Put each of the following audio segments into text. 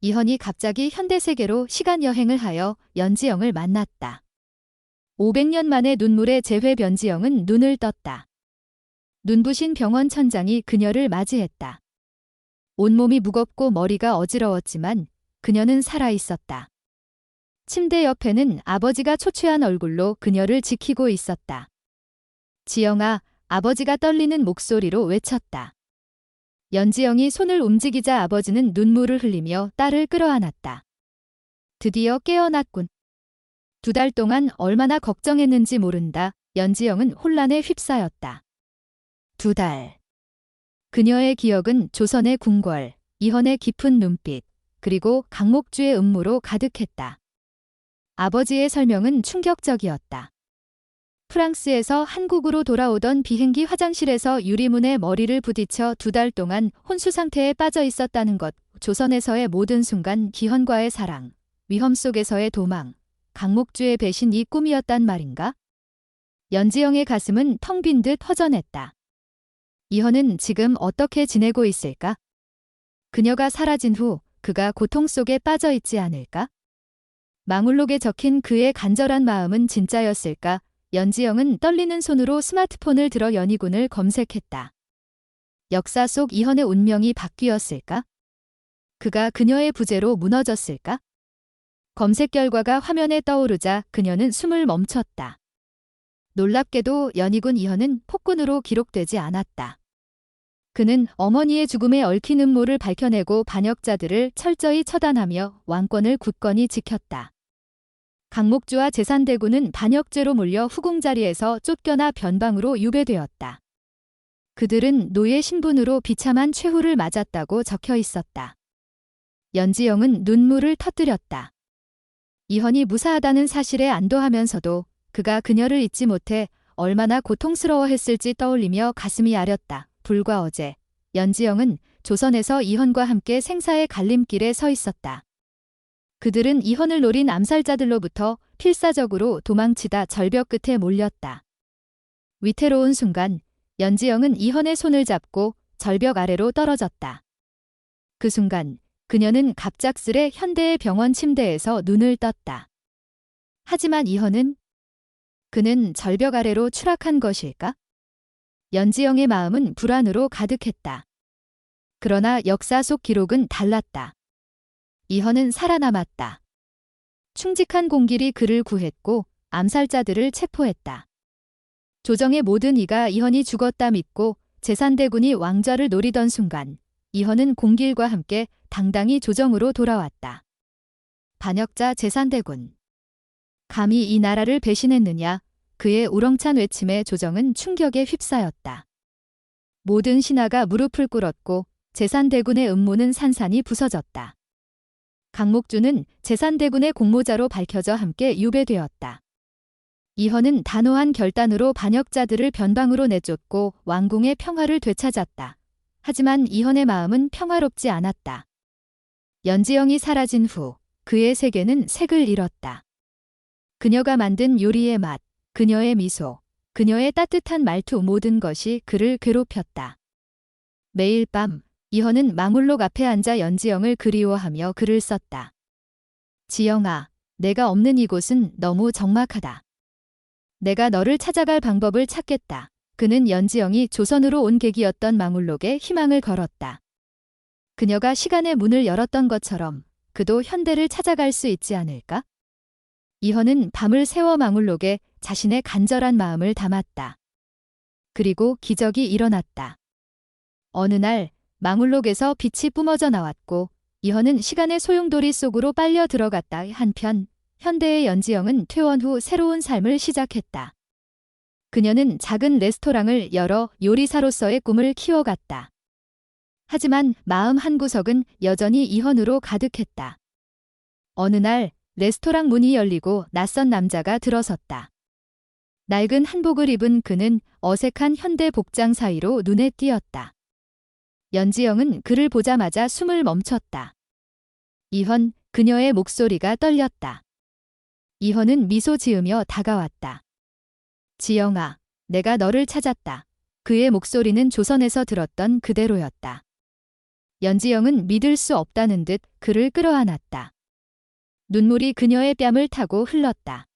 이현이 갑자기 현대세계로 시간여행을 하여 연지영을 만났다. 500년 만에 눈물의 재회 변지영은 눈을 떴다. 눈부신 병원 천장이 그녀를 맞이했다. 온몸이 무겁고 머리가 어지러웠지만 그녀는 살아있었다. 침대 옆에는 아버지가 초췌한 얼굴로 그녀를 지키고 있었다. 지영아, 아버지가 떨리는 목소리로 외쳤다. 연지영이 손을 움직이자 아버지는 눈물을 흘리며 딸을 끌어안았다. 드디어 깨어났군. 2달 동안 얼마나 걱정했는지 모른다. 연지영은 혼란에 휩싸였다. 2달. 그녀의 기억은 조선의 궁궐, 이헌의 깊은 눈빛, 그리고 강목주의 음모로 가득했다. 아버지의 설명은 충격적이었다. 프랑스에서 한국으로 돌아오던 비행기 화장실에서 유리문에 머리를 부딪혀 2달 동안 혼수 상태에 빠져 있었다는 것, 조선에서의 모든 순간 기헌과의 사랑, 위험 속에서의 도망, 강목주의 배신이 꿈이었단 말인가? 연지영의 가슴은 텅 빈 듯 허전했다. 이헌은 지금 어떻게 지내고 있을까? 그녀가 사라진 후 그가 고통 속에 빠져 있지 않을까? 망울록에 적힌 그의 간절한 마음은 진짜였을까? 연지영은 떨리는 손으로 스마트폰을 들어 연희군을 검색했다. 역사 속 이헌의 운명이 바뀌었을까? 그가 그녀의 부재로 무너졌을까? 검색 결과가 화면에 떠오르자 그녀는 숨을 멈췄다. 놀랍게도 연희군 이헌은 폭군으로 기록되지 않았다. 그는 어머니의 죽음에 얽힌 음모를 밝혀내고 반역자들을 철저히 처단하며 왕권을 굳건히 지켰다. 강목주와 제산대군은 반역죄로 몰려 후궁자리에서 쫓겨나 변방으로 유배되었다. 그들은 노예 신분으로 비참한 최후를 맞았다고 적혀 있었다. 연지영은 눈물을 터뜨렸다. 이헌이 무사하다는 사실에 안도하면서도 그가 그녀를 잊지 못해 얼마나 고통스러워했을지 떠올리며 가슴이 아렸다. 불과 어제, 연지영은 조선에서 이헌과 함께 생사의 갈림길에 서 있었다. 그들은 이헌을 노린 암살자들로부터 필사적으로 도망치다 절벽 끝에 몰렸다. 위태로운 순간, 연지영은 이헌의 손을 잡고 절벽 아래로 떨어졌다. 그 순간, 그녀는 갑작스레 현대의 병원 침대에서 눈을 떴다. 하지만 이헌은? 그는 절벽 아래로 추락한 것일까? 연지영의 마음은 불안으로 가득했다. 그러나 역사 속 기록은 달랐다. 이헌은 살아남았다. 충직한 공길이 그를 구했고 암살자들을 체포했다. 조정의 모든 이가 이헌이 죽었다 믿고 제산대군이 왕좌를 노리던 순간 이헌은 공길과 함께 당당히 조정으로 돌아왔다. 반역자 제산대군. 감히 이 나라를 배신했느냐? 그의 우렁찬 외침에 조정은 충격에 휩싸였다. 모든 신하가 무릎을 꿇었고 제산대군의 음모는 산산이 부서졌다. 강목주는 제산대군의 공모자로 밝혀져 함께 유배되었다. 이헌은 단호한 결단으로 반역자들을 변방으로 내쫓고 왕궁의 평화를 되찾았다. 하지만 이헌의 마음은 평화롭지 않았다. 연지영이 사라진 후 그의 세계는 색을 잃었다. 그녀가 만든 요리의 맛, 그녀의 미소, 그녀의 따뜻한 말투 모든 것이 그를 괴롭혔다. 매일 밤 이헌은 망울록 앞에 앉아 연지영을 그리워하며 글을 썼다. 지영아, 내가 없는 이곳은 너무 적막하다. 내가 너를 찾아갈 방법을 찾겠다. 그는 연지영이 조선으로 온 계기였던 망울록에 희망을 걸었다. 그녀가 시간의 문을 열었던 것처럼 그도 현대를 찾아갈 수 있지 않을까? 이헌은 밤을 새워 망울록에 자신의 간절한 마음을 담았다. 그리고 기적이 일어났다. 어느 날 망울록에서 빛이 뿜어져 나왔고 이헌은 시간의 소용돌이 속으로 빨려 들어갔다. 한편 현대의 연지영은 퇴원 후 새로운 삶을 시작했다. 그녀는 작은 레스토랑을 열어 요리사로서의 꿈을 키워갔다. 하지만 마음 한구석은 여전히 이헌으로 가득했다. 어느 날 레스토랑 문이 열리고 낯선 남자가 들어섰다. 낡은 한복을 입은 그는 어색한 현대 복장 사이로 눈에 띄었다. 연지영은 그를 보자마자 숨을 멈췄다. 이헌, 그녀의 목소리가 떨렸다. 이헌은 미소 지으며 다가왔다. 지영아, 내가 너를 찾았다. 그의 목소리는 조선에서 들었던 그대로였다. 연지영은 믿을 수 없다는 듯 그를 끌어안았다. 눈물이 그녀의 뺨을 타고 흘렀다.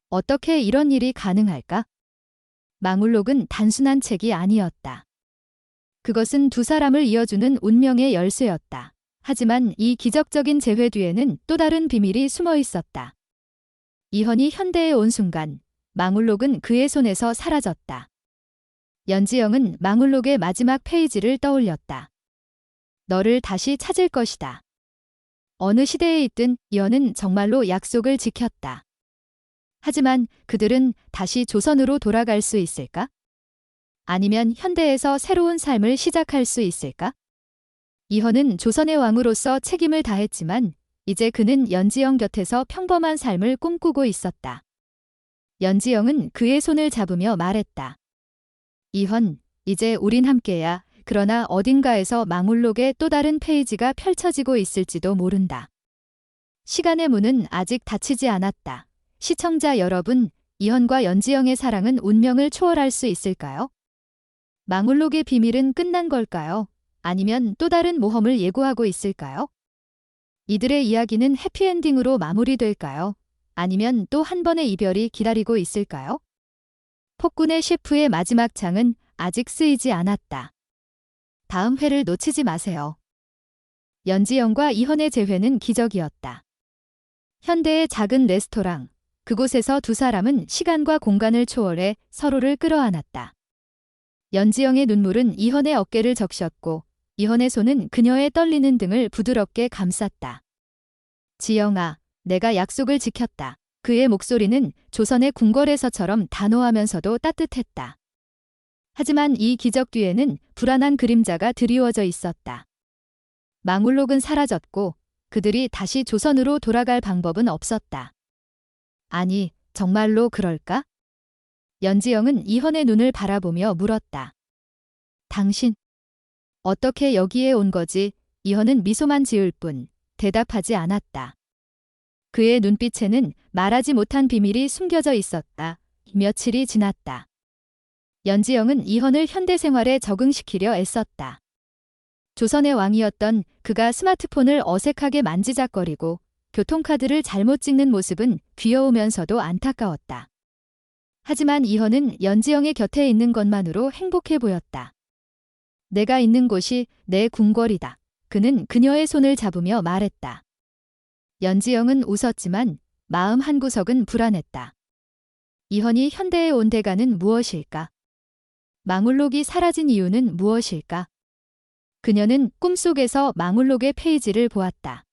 어떻게 이런 일이 가능할까? 망울록은 단순한 책이 아니었다. 그것은 두 사람을 이어주는 운명의 열쇠였다. 하지만 이 기적적인 재회 뒤에는 또 다른 비밀이 숨어 있었다. 이현이 현대에 온 순간 망울록은 그의 손에서 사라졌다. 연지영은 망울록의 마지막 페이지를 떠올렸다. 너를 다시 찾을 것이다. 어느 시대에 있든 이현은 정말로 약속을 지켰다. 하지만 그들은 다시 조선으로 돌아갈 수 있을까? 아니면 현대에서 새로운 삶을 시작할 수 있을까? 이현은 조선의 왕으로서 책임을 다했지만 이제 그는 연지영 곁에서 평범한 삶을 꿈꾸고 있었다. 연지영은 그의 손을 잡으며 말했다. 이현, 이제 우린 함께야. 그러나 어딘가에서 망울록의 또 다른 페이지가 펼쳐지고 있을지도 모른다. 시간의 문은 아직 닫히지 않았다. 시청자 여러분, 이현과 연지영의 사랑은 운명을 초월할 수 있을까요? 망울록의 비밀은 끝난 걸까요? 아니면 또 다른 모험을 예고하고 있을까요? 이들의 이야기는 해피엔딩으로 마무리될까요? 아니면 또 한 번의 이별이 기다리고 있을까요? 폭군의 셰프의 마지막 장은 아직 쓰이지 않았다. 다음 회를 놓치지 마세요. 연지영과 이현의 재회는 기적이었다. 현대의 작은 레스토랑, 그곳에서 두 사람은 시간과 공간을 초월해 서로를 끌어안았다. 연지영의 눈물은 이현의 어깨를 적셨고 이현의 손은 그녀의 떨리는 등을 부드럽게 감쌌다. 지영아, 내가 약속을 지켰다. 그의 목소리는 조선의 궁궐에서처럼 단호하면서도 따뜻했다. 하지만 이 기적 뒤에는 불안한 그림자가 드리워져 있었다. 망울록은 사라졌고 그들이 다시 조선으로 돌아갈 방법은 없었다. 아니, 정말로 그럴까? 연지영은 이현의 눈을 바라보며 물었다. 당신, 어떻게 여기에 온 거지? 이현은 미소만 지을 뿐 대답하지 않았다. 그의 눈빛에는 말하지 못한 비밀이 숨겨져 있었다. 며칠이 지났다. 연지영은 이현을 현대 생활에 적응시키려 애썼다. 조선의 왕이었던 그가 스마트폰을 어색하게 만지작거리고 교통카드를 잘못 찍는 모습은 귀여우면서도 안타까웠다. 하지만 이현은 연지영의 곁에 있는 것만으로 행복해 보였다. 내가 있는 곳이 내 궁궐이다. 그는 그녀의 손을 잡으며 말했다. 연지영은 웃었지만 마음 한구석은 불안했다. 이현이 현대에 온 대가는 무엇일까? 망울록이 사라진 이유는 무엇일까? 그녀는 꿈속에서 망울록의 페이지를 보았다.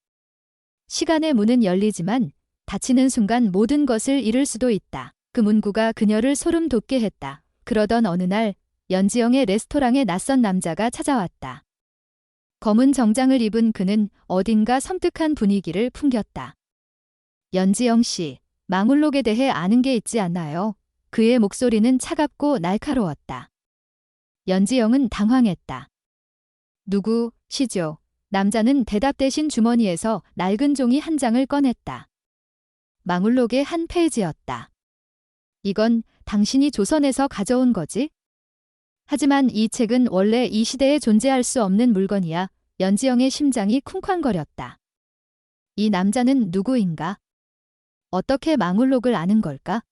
시간의 문은 열리지만 닫히는 순간 모든 것을 잃을 수도 있다. 그 문구가 그녀를 소름 돋게 했다. 그러던 어느 날 연지영의 레스토랑에 낯선 남자가 찾아왔다. 검은 정장을 입은 그는 어딘가 섬뜩한 분위기를 풍겼다. 연지영 씨, 망울록에 대해 아는 게 있지 않나요? 그의 목소리는 차갑고 날카로웠다. 연지영은 당황했다. 누구시죠? 남자는 대답 대신 주머니에서 낡은 종이 한 장을 꺼냈다. 망울록의 한 페이지였다. 이건 당신이 조선에서 가져온 거지? 하지만 이 책은 원래 이 시대에 존재할 수 없는 물건이야. 연지영의 심장이 쿵쾅거렸다. 이 남자는 누구인가? 어떻게 망울록을 아는 걸까?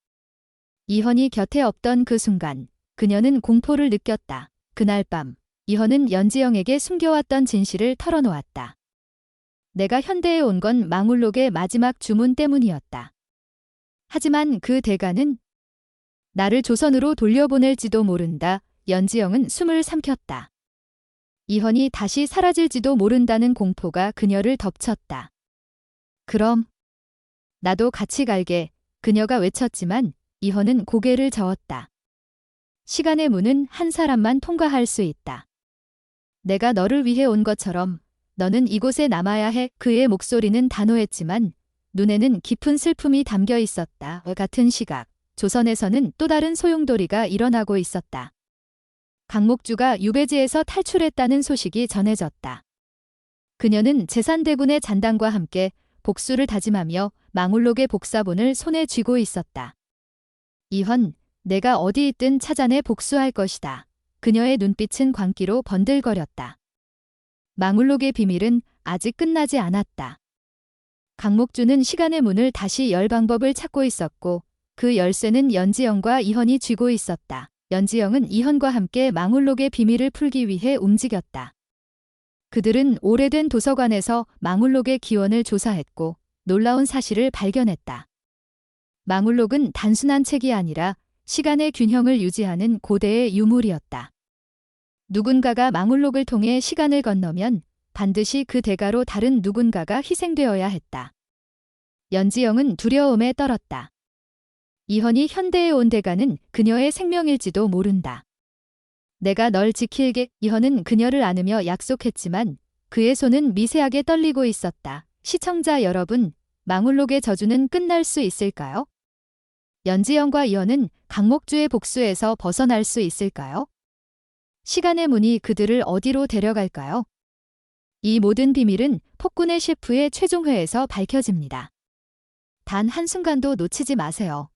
이현이 곁에 없던 그 순간 그녀는 공포를 느꼈다. 그날 밤 이현은 연지영에게 숨겨왔던 진실을 털어놓았다. 내가 현대에 온 건 망울록의 마지막 주문 때문이었다. 하지만 그 대가는 나를 조선으로 돌려보낼지도 모른다. 연지영은 숨을 삼켰다. 이현이 다시 사라질지도 모른다는 공포가 그녀를 덮쳤다. 그럼 나도 같이 갈게. 그녀가 외쳤지만 이현은 고개를 저었다. 시간의 문은 한 사람만 통과할 수 있다. 내가 너를 위해 온 것처럼 너는 이곳에 남아야 해. 그의 목소리는 단호했지만 눈에는 깊은 슬픔이 담겨 있었다. 같은 시각, 조선에서는 또 다른 소용돌이가 일어나고 있었다. 강목주가 유배지에서 탈출했다는 소식이 전해졌다. 그녀는 제산대군의 잔당과 함께 복수를 다짐하며 망울록의 복사본을 손에 쥐고 있었다. 이현, 내가 어디 있든 찾아내 복수할 것이다. 그녀의 눈빛은 광기로 번들거렸다. 망울록의 비밀은 아직 끝나지 않았다. 강목주는 시간의 문을 다시 열 방법을 찾고 있었고 그 열쇠는 연지영과 이현이 쥐고 있었다. 연지영은 이현과 함께 망울록의 비밀을 풀기 위해 움직였다. 그들은 오래된 도서관에서 망울록의 기원을 조사했고 놀라운 사실을 발견했다. 망울록은 단순한 책이 아니라 시간의 균형을 유지하는 고대의 유물이었다. 누군가가 망울록을 통해 시간을 건너면 반드시 그 대가로 다른 누군가가 희생되어야 했다. 연지영은 두려움에 떨었다. 이현이 현대에 온 대가는 그녀의 생명일지도 모른다. 내가 널 지킬게. 이현은 그녀를 안으며 약속했지만 그의 손은 미세하게 떨리고 있었다. 시청자 여러분, 망울록의 저주는 끝날 수 있을까요? 연지영과 이현은 강목주의 복수에서 벗어날 수 있을까요? 시간의 문이 그들을 어디로 데려갈까요? 이 모든 비밀은 폭군의 셰프의 최종 회에서 밝혀집니다. 단 한순간도 놓치지 마세요.